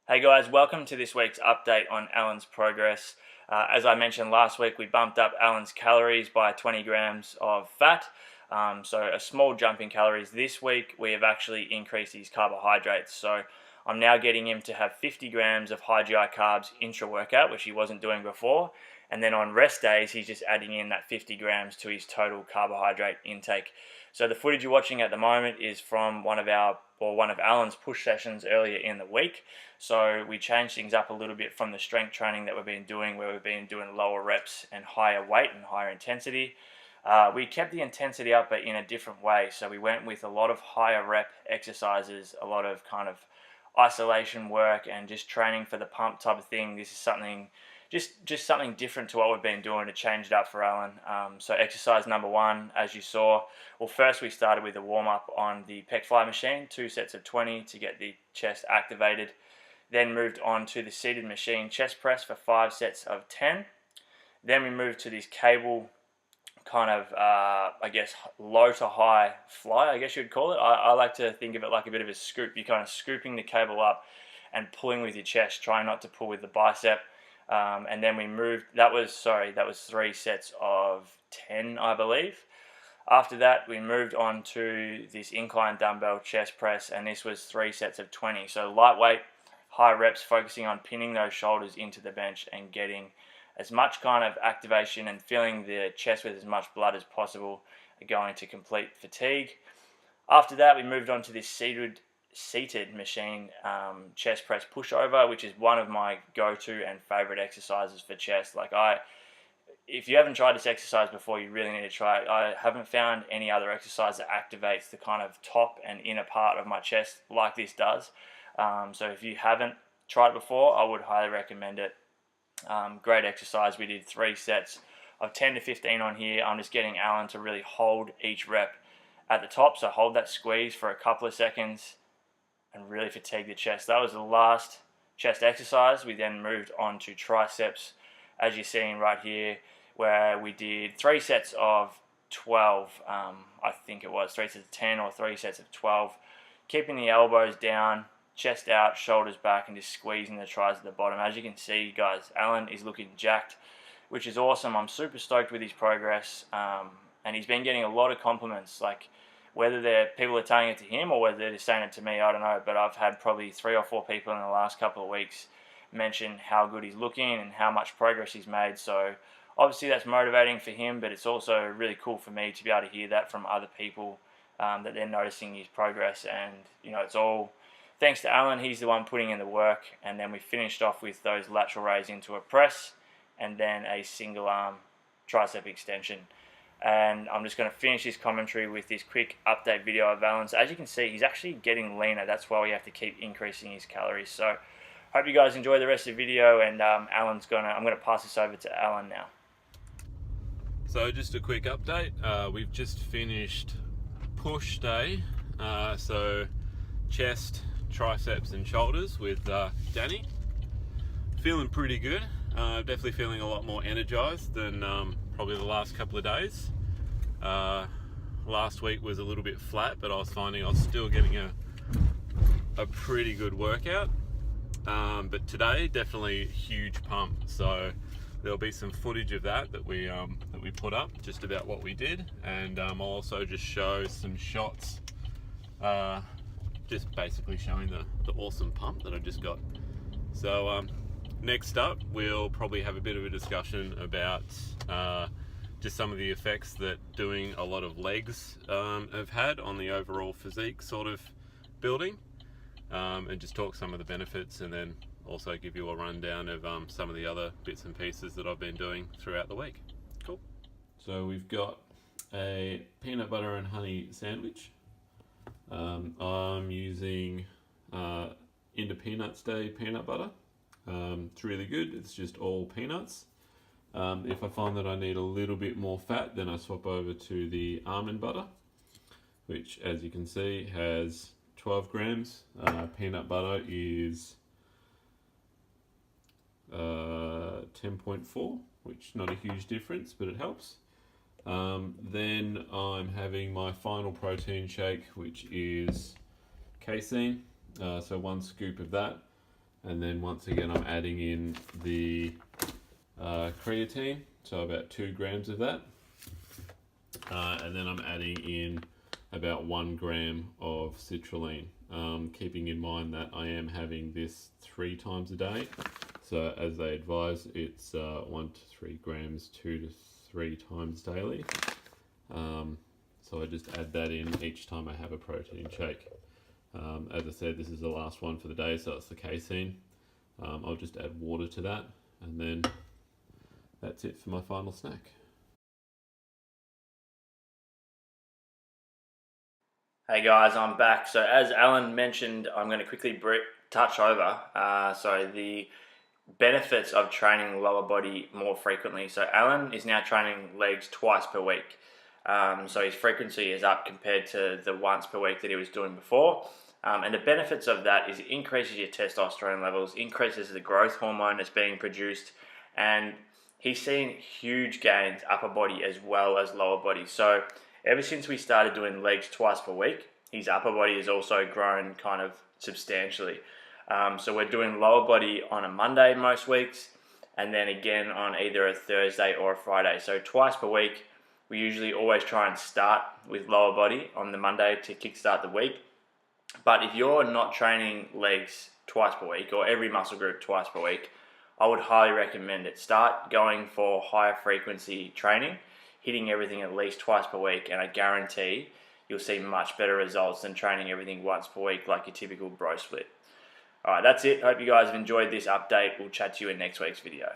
Hey guys, welcome to this week's update on Alan's progress. As I mentioned last week, we bumped up Alan's calories by 20 grams of fat, so a small jump in calories. This week we have actually increased his carbohydrates, so I'm now getting him to have 50 grams of high GI carbs intra-workout, which he wasn't doing before, and then on rest days he's just adding in that 50 grams to his total carbohydrate intake. So the footage you're watching at the moment is from one of Alan's push sessions earlier in the week. So we changed things up a little bit from the strength training that we've been doing, where we've been doing lower reps and higher weight and higher intensity. We kept the intensity up, but in a different way. So we went with a lot of higher rep exercises, a lot of kind of isolation work and just training for the pump type of thing. This is something just something different to what we've been doing to change it up for Alan. So exercise number one, as you saw, well, first we started with a warm-up on the Pec Fly machine, 2 sets of 20 to get the chest activated. Then moved on to the seated machine chest press for 5 sets of 10. Then we moved to this cable kind of, low to high fly, I guess you'd call it. I like to think of it like a bit of a scoop. You're kind of scooping the cable up and pulling with your chest, trying not to pull with the bicep. And then we moved, that was 3 sets of 10, I believe. After that, we moved on to this incline dumbbell chest press, and this was 3 sets of 20. So lightweight, high reps, focusing on pinning those shoulders into the bench and getting as much kind of activation and filling the chest with as much blood as possible, going to complete fatigue. After that, we moved on to this seated machine chest press pushover, which is one of my go-to and favorite exercises for chest. If you haven't tried this exercise before, you really need to try it. I haven't found any other exercise that activates the kind of top and inner part of my chest like this does. So if you haven't tried it before, I would highly recommend it. Great exercise. We did 3 sets of 10 to 15 on here. I'm just getting Alan to really hold each rep at the top, so hold that squeeze for a couple of seconds and really fatigue the chest. That was the last chest exercise. We then moved on to triceps, as you're seeing right here, where we did 3 sets of 12. I think it was 3 sets of 10 or 3 sets of 12, keeping the elbows down, chest out, shoulders back, and just squeezing the tris at the bottom. As you can see, guys, Alan is looking jacked, which is awesome. I'm super stoked with his progress, and he's been getting a lot of compliments. Like, whether people are telling it to him or whether they're just saying it to me, I don't know. But I've had probably 3 or 4 people in the last couple of weeks mention how good he's looking and how much progress he's made. So obviously that's motivating for him, but it's also really cool for me to be able to hear that from other people, that they're noticing his progress. And it's all thanks to Alan. He's the one putting in the work. And then we finished off with those lateral raise into a press and then a single arm tricep extension. And I'm just going to finish this commentary with this quick update video of Alan's. As you can see, he's actually getting leaner. That's why we have to keep increasing his calories. So hope you guys enjoy the rest of the video, and I'm going to pass this over to Alan now. So just a quick update. We've just finished push day. So chest, triceps and shoulders with Danny. Feeling pretty good. Definitely feeling a lot more energized than probably the last couple of days. Last week was a little bit flat, but I was finding I was still getting a pretty good workout. But today, definitely a huge pump. So there'll be some footage of that we put up, just about what we did, and I'll also just show some shots, just basically showing the awesome pump that I just got. So next up, we'll probably have a bit of a discussion about just some of the effects that doing a lot of legs have had on the overall physique sort of building, and just talk some of the benefits, and then also give you a rundown of some of the other bits and pieces that I've been doing throughout the week. Cool. So we've got a peanut butter and honey sandwich. I'm using Into Peanuts Day peanut butter. It's really good. It's just all peanuts. If I find that I need a little bit more fat, then I swap over to the almond butter, which, as you can see, has 12 grams. Peanut butter is 10.4, which not a huge difference, but it helps. Then I'm having my final protein shake, which is casein. So 1 scoop of that. And then once again, I'm adding in the creatine, so about 2 grams of that. And then I'm adding in about 1 gram of citrulline, keeping in mind that I am having this 3 times a day. So as they advise, it's 1 to 3 grams 2 to 3 times daily. So I just add that in each time I have a protein shake. As I said, this is the last one for the day, so it's the casein. I'll just add water to that, and then that's it for my final snack. Hey guys, I'm back. So as Alan mentioned, I'm going to quickly touch over the benefits of training lower body more frequently. So Alan is now training legs twice per week. So his frequency is up compared to the once per week that he was doing before. And the benefits of that is it increases your testosterone levels, increases the growth hormone that's being produced, and he's seen huge gains upper body as well as lower body. So ever since we started doing legs twice per week, his upper body has also grown kind of substantially. So we're doing lower body on a Monday most weeks, and then again on either a Thursday or a Friday. So twice per week, we usually always try and start with lower body on the Monday to kickstart the week. But if you're not training legs twice per week or every muscle group twice per week, I would highly recommend it. Start going for higher frequency training, hitting everything at least twice per week, and I guarantee you'll see much better results than training everything once per week like your typical bro split. Alright, that's it. Hope you guys have enjoyed this update. We'll chat to you in next week's video.